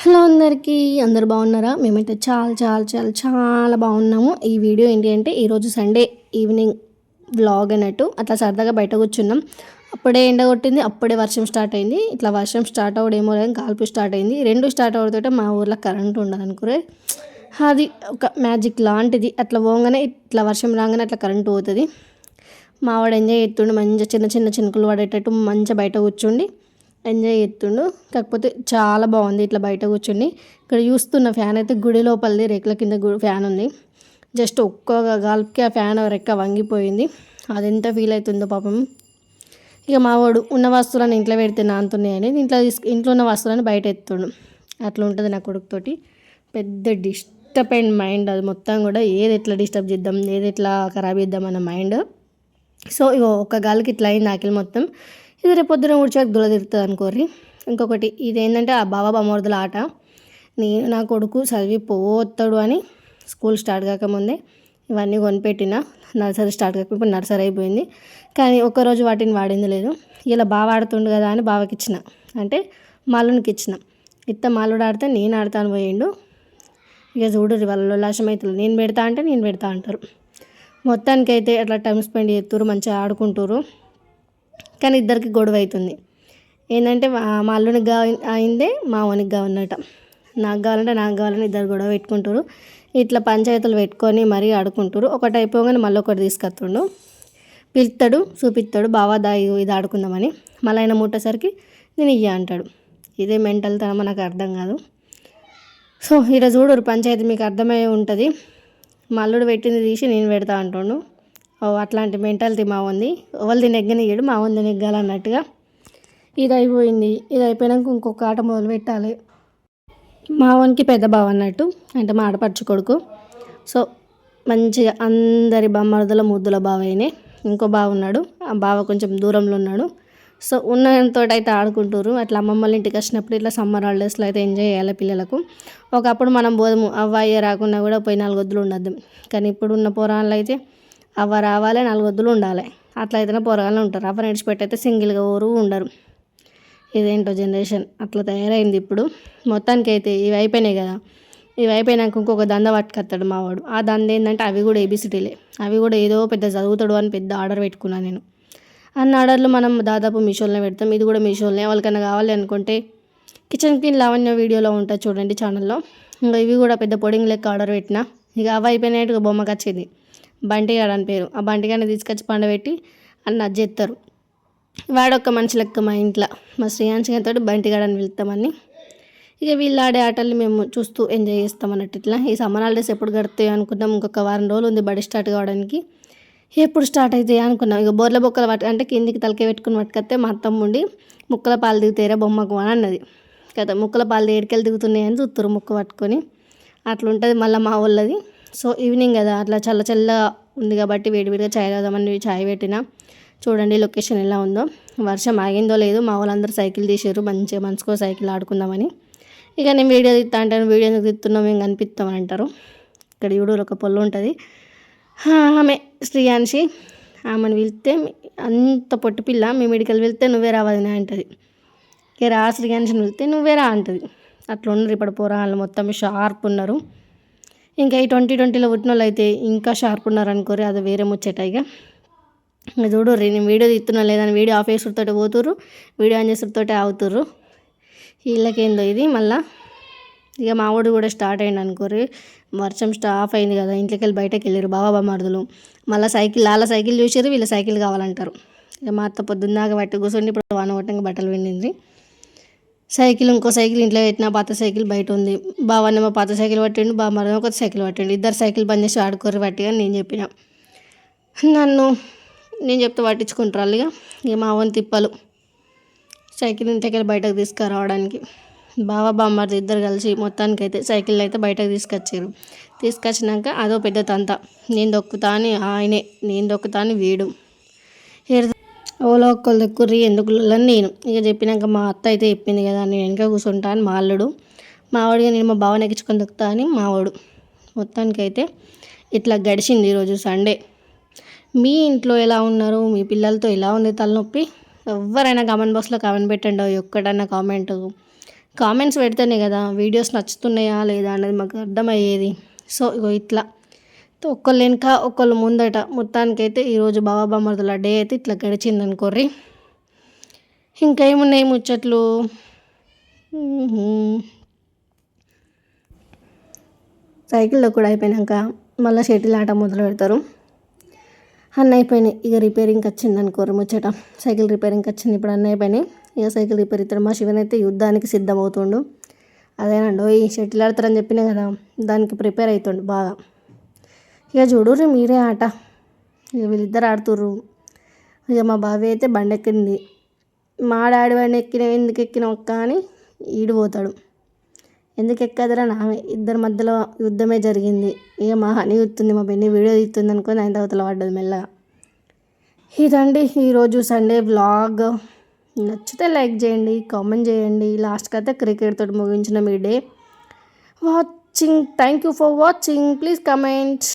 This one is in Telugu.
హలో అందరికీ, అందరు బాగున్నారా? మేమైతే చాలా చాలా చాలా చాలా బాగున్నాము. ఈ వీడియో ఏంటి అంటే ఈరోజు సండే ఈవినింగ్ వ్లాగ్ అన్నట్టు. అట్లా సరదాగా బయట కూర్చున్నాం. అప్పుడే ఎండ కొట్టింది, అప్పుడే వర్షం స్టార్ట్ అయింది. ఇట్లా వర్షం స్టార్ట్ అవ్వడేమో కానీ గాల్పు స్టార్ట్ అయింది. రెండు స్టార్ట్ అవ్వడంతో మా ఊర్లో కరెంట్ ఉండదు అనుకురే. అది ఒక మ్యాజిక్ లాంటిది. అట్లా పోగానే ఇట్లా వర్షం రాగానే అట్లా కరెంట్ పోతుంది. మావాడు ఎంజాయ్ చేస్తుండు, మంచిగా చిన్న చిన్న చినుకులు పడేటట్టు మంచిగా బయట కూర్చుండి ఎంజాయ్ చేస్తుండు. కాకపోతే చాలా బాగుంది ఇట్లా బయట కూర్చుని. ఇక్కడ చూస్తున్న ఫ్యాన్ అయితే గుడి లోపలిది, రేకుల కింద ఫ్యాన్ ఉంది. జస్ట్ ఒక్క గాల్పుకి ఆ ఫ్యాన్ రెక్క వంగిపోయింది. అది ఎంత ఫీల్ అవుతుందో పాపం. ఇక మావాడు ఉన్న వస్తువులను ఇంట్లో పెడితే నానుతున్నాయని ఇంట్లో ఉన్న వస్తువులను బయట ఎత్తుండు. అట్లా ఉంటుంది నా కొడుకుతోటి. పెద్ద డిస్టర్బ్ అయిన మైండ్ అది మొత్తం కూడా. ఏది ఎట్లా డిస్టర్బ్ చేద్దాం, ఏది ఎట్లా ఖరాబ్ చేద్దాం అన్న మైండ్. సో ఇగో ఒక గాలికి ఇట్లా అయింది ఆకిలి మొత్తం. ఇది రేపు పొద్దున ఊడ్చాక దుల తిరుగుతుంది అనుకోర్రి. ఇంకొకటి ఇదేంటంటే ఆ బావ బామర్దుల ఆట. నేను నా కొడుకు చదివిపోతాడు అని స్కూల్ స్టార్ట్ కాకముందే ఇవన్నీ కొనిపెట్టిన. నర్సరీ స్టార్ట్ కాకపోతే నర్సరీ అయిపోయింది. కానీ ఒక్కరోజు వాటిని వాడింది లేదు. ఇలా బాగా ఆడుతుండు కదా అని బావకి ఇచ్చిన, అంటే మాలునికి ఇచ్చిన. మాలుడు ఆడితే నేను ఆడతాను పోయిండు. ఇక చూడరు వాళ్ళ ఉల్లాసం అవుతుంది. నేను పెడతా అంటే నేను పెడతా అంటారు. మొత్తానికైతే అట్లా టైం స్పెండ్ చేస్తారు, మంచిగా ఆడుకుంటారు. కానీ ఇద్దరికి గొడవ అవుతుంది. ఏంటంటే మా అల్లునికి అయిందే మా ఓనికి కావాలన్నట. నాకు కావాలంటే నాకు కావాలని ఇద్దరు గొడవ పెట్టుకుంటారు. ఇట్లా పంచాయతీలు పెట్టుకొని మరీ ఆడుకుంటారు. ఒకటి అయిపోగానే మళ్ళీ ఒకటి తీసుకొస్తుండు. పిలుస్తాడు, చూపిస్తాడు, బావా దా ఇది ఆడుకుందామని. మళ్ళీ ఆయన ముట్టేసరికి నేను ఇయ్య అంటాడు. ఇదే మెంటల్ తనమో నాకు అర్థం కాదు. సో ఇక్కడ చూడరు పంచాయతీ, మీకు అర్థమయ్యే ఉంటుంది. మా అల్లుడు పెట్టింది తీసి నేను పెడతా అంటుండు. అట్లాంటి మెంటాలిటీ మా ఉంది. ఎవరిది నెగ్గనియ్యడు, మా ఉంది నెగ్గాలన్నట్టుగా. ఇది అయిపోయింది. ఇది అయిపోయినాక ఇంకొక ఆట మొదలు పెట్టాలి. మా వానికి పెద్ద బావ అన్నట్టు, అంటే మా ఆడపడుచు కొడుకు. సో మంచిగా అందరి బొమ్మరదుల ముద్దుల బావయ్యనే. ఇంకో బావ ఉన్నాడు, ఆ బావ కొంచెం దూరంలో ఉన్నాడు. సో ఉన్నతో అయితే ఆడుకుంటారు. అట్లా అమ్మమ్మల ఇంటికి వచ్చినప్పుడు ఇట్లా సమ్మర్ హాలిడేస్లో అయితే ఎంజాయ్ చేయాలి పిల్లలకు. ఒకప్పుడు మనం పోదాము అవ్వయ్య రాకున్నా కూడా పోయి 4 వద్దులు ఉండద్దు. కానీ ఇప్పుడు ఉన్న పోరాళ్ళు అయితే అవ్వ రావాలి, 4 వద్దులు ఉండాలి. అట్లా అయితేనే పోరాళ్ళు ఉంటారు. అవ్వ నడిచిపెట్టయితే సింగిల్గా ఊరు ఉండరు. ఇదేంటో జనరేషన్ అట్లా తయారైంది ఇప్పుడు. మొత్తానికి అయితే ఇవి అయిపోయినాయి కదా. ఇవి అయిపోయినాక ఇంకొక దంద పట్టుకొస్తాడు మావాడు. ఆ దంద ఏంటంటే అవి కూడా ఏబిసిటీలే. అవి కూడా ఏదో పెద్ద చదువుతాడు అని పెద్ద ఆర్డర్ పెట్టుకున్నాను నేను. అన్న ఆర్డర్లు మనం దాదాపు మీషోలోనే పెడతాం. ఇది కూడా మీషోలోనే. వాళ్ళకన్నా కావాలి అనుకుంటే కిచెన్ క్లీన్ లావణ్య వీడియోలో ఉంటుంది చూడండి ఛానల్లో. ఇంకా ఇవి కూడా పెద్ద పొడింగ్ లెక్క ఆర్డర్ పెట్టిన. ఇక అవి అయిపోయినట్టుగా బొమ్మకి వచ్చింది బంటిగాడు అని పేరు. ఆ బంటిగాడిని తీసుకొచ్చి పండబెట్టి అన్న అది చేస్తారు. వాడొక్క మనిషి లెక్క మా ఇంట్లో. మా శ్రీయాంశతో బంటిగాడని పిలుస్తామని. ఇక వీళ్ళు ఆడే ఆటల్ని మేము చూస్తూ ఎంజాయ్ చేస్తాం అన్నట్టు. ఇట్లా ఈ సమ్మర్ హాలిడేస్ ఎప్పుడు గడుతాయి అనుకున్నాం. ఇంకొక వారం రోజులు ఉంది బడి స్టార్ట్ కావడానికి. ఎప్పుడు స్టార్ట్ అవుతాయి అనుకున్నాం. ఇక బోర్ల బొక్కలు అంటే కిందికి తలకే పెట్టుకుని పట్టుకొస్తే మా అత్తమ్ముండి ముక్కల పాలు దిగుతాయిరా బొమ్మకు అని అన్నది కదా. ముక్కల పాలు ఏడుకెళ్ళి దిగుతున్నాయని చూస్తారు ముక్క పట్టుకొని. అట్లా ఉంటుంది మళ్ళీ మా వాళ్ళది. సో ఈవినింగ్ కదా, అట్లా చల్ల చల్ల ఉంది కాబట్టి వేడివేడిగా చాయ్ తాగుదామని చాయ్ పెట్టిన. చూడండి లొకేషన్ ఎలా ఉందో. వర్షం ఆగిందో లేదో మా వాళ్ళందరూ సైకిల్ తీసారు. మంచిగా మనసుకో సైకిల్ ఆడుకుందామని. ఇక నేను వీడియో తీస్తా అంటాను. వీడియో ఎందుకు తీస్తున్నాం మేము కనిపిస్తామని అంటారు. ఇక్కడ యూడూరు ఒక పొల్లు ఉంటుంది. ఆమె శ్రీయాన్షి. ఆమెను వెళ్తే అంత పొట్టి పిల్ల, మేము ఇడికెళ్ళి వెళ్తే నువ్వే రావదినా అంటుంది. ఇక రా శ్రీయాన్షిని వెళ్తే నువ్వే రా అంటుంది. అట్లా ఉన్నారు ఇప్పుడు పోరాళ్ళు మొత్తం షార్ప్ ఉన్నారు. ఇంకా ఈ 2020లో పుట్టిన వాళ్ళు అయితే ఇంకా షార్ప్ ఉన్నారు అనుకోరు. అది వేరే ముచ్చట. ఇక చూడు నేను వీడియో తీస్తున్నా లేదని వీడియో ఆఫ్ చేసుడుతోటే పోతుర్రు, వీడియో ఆన్ చేసుడుతోటే ఆగుతుర్రు. వీళ్ళకేందో ఇది. మళ్ళీ ఇక మా ఊడు కూడా స్టార్ట్ అయ్యింది అనుకోరు. వర్షం ఆఫ్ అయింది కదా, ఇంట్లోకి వెళ్ళి బయటకు వెళ్ళారు బావ బామర్దులు. మళ్ళీ వాళ్ళ సైకిల్ చూసారు, వీళ్ళ సైకిల్ కావాలంటారు. ఇక మా అత్త పొద్దున్నాక బట్టి కూర్చొని ఇప్పుడు వాన కొట్టంగా బట్టలు పిండింది. సైకిల్ ఇంకో సైకిల్ ఇంట్లో పెట్టిన, పాత సైకిల్ బయట ఉంది. బావనేమో పాత సైకిల్ పట్టిండు, బామర్దేమో కొత్త సైకిల్ పట్టిండు. ఇద్దరు సైకిల్ బంద్ చేసి ఆడుకోరు పట్టిగా నేను చెప్పిన. నేను చెప్తే పట్టించుకుంటారు ఇక మా అవని తిప్పలు సైకిల్ ఇంటికి బయటకు తీసుకురావడానికి. బావ బామ్మర్ది ఇద్దరు కలిసి మొత్తానికైతే సైకిల్ అయితే బయటకు తీసుకొచ్చారు. తీసుకొచ్చినాక అదో పెద్ద తంత. నేను దొక్కుతా అని ఆయనే, నేను దొక్కుతా అని వీడు. ఓలో ఒక్కళ్ళు దొక్కుర్రి ఎందుకు అని నేను. ఇక చెప్పినాక మా అత్త అయితే చెప్పింది కదా నేను వెనక కూర్చుంటా అని మా అల్లుడు. మావాడిగా నేను మా బావని ఎక్కించుకొని దొక్కుతా అని మావాడు. మొత్తానికైతే ఇట్లా గడిచింది ఈరోజు సండే. మీ ఇంట్లో ఎలా ఉన్నారు? మీ పిల్లలతో ఎలా ఉంది తలనొప్పి? ఎవరైనా కామెంట్ బాక్స్లో కామెంట్ పెట్టండి. ఒక్కడన్నా కామెంట్ కామెంట్స్ పెడితేనే కదా వీడియోస్ నచ్చుతున్నాయా లేదా అనేది మాకు అర్థమయ్యేది. సో ఇగో ఇట్లా ఒకళ్ళు వెనక ఒకళ్ళు ముందట మొత్తానికైతే ఈరోజు బావ బామర్దుల డే అయితే ఇట్లా గడిచింది అనుకోర్రి. ఇంకేమున్నాయి ముచ్చట్లు. సైకిల్లో కూడా అయిపోయినాక మళ్ళీ షటిల్ ఆట మొదలు పెడతారు. అన్నీ అయిపోయినాయి. ఇక రిపేరింగ్కి వచ్చింది అనుకోరు ముచ్చట. సైకిల్ రిపేరింగ్కి వచ్చింది, ఇప్పుడు అన్నీ అయిపోయినాయి. ఇక సైకిల్ రిపేర్ ఇస్తాడు. మా శివన్ అయితే యుద్ధానికి సిద్ధమవుతుండు. అదేనండి ఈ షటిల్ ఆడతారని చెప్పినా కదా, దానికి ప్రిపేర్ అవుతుండు బాగా. ఇక చూడుర్రి మీరే ఆట. ఇక వీళ్ళిద్దరు ఆడుతుర్రు. ఇక మా బావి అయితే బండి ఎక్కింది. మా డాడీ బండి ఎందుకు ఎక్కిన ఒక్క అని ఈడిపోతాడు. ఎందుకు ఎక్కదరా నామే. ఇద్దరి మధ్యలో యుద్ధమే జరిగింది. ఇక మా హనీ చూస్తుంది, మా బెన్ని వీడియో తీస్తుంది అనుకొని ఆయన అవతల పడ్డది మెల్లగా. ఇదండి ఈరోజు సండే వ్లాగ్. నచ్చితే లైక్ చేయండి, కామెంట్ చేయండి. లాస్ట్కి అయితే క్రికెట్ తోటి ముగించిన మీ day watching. Thank you for watching. Please comment.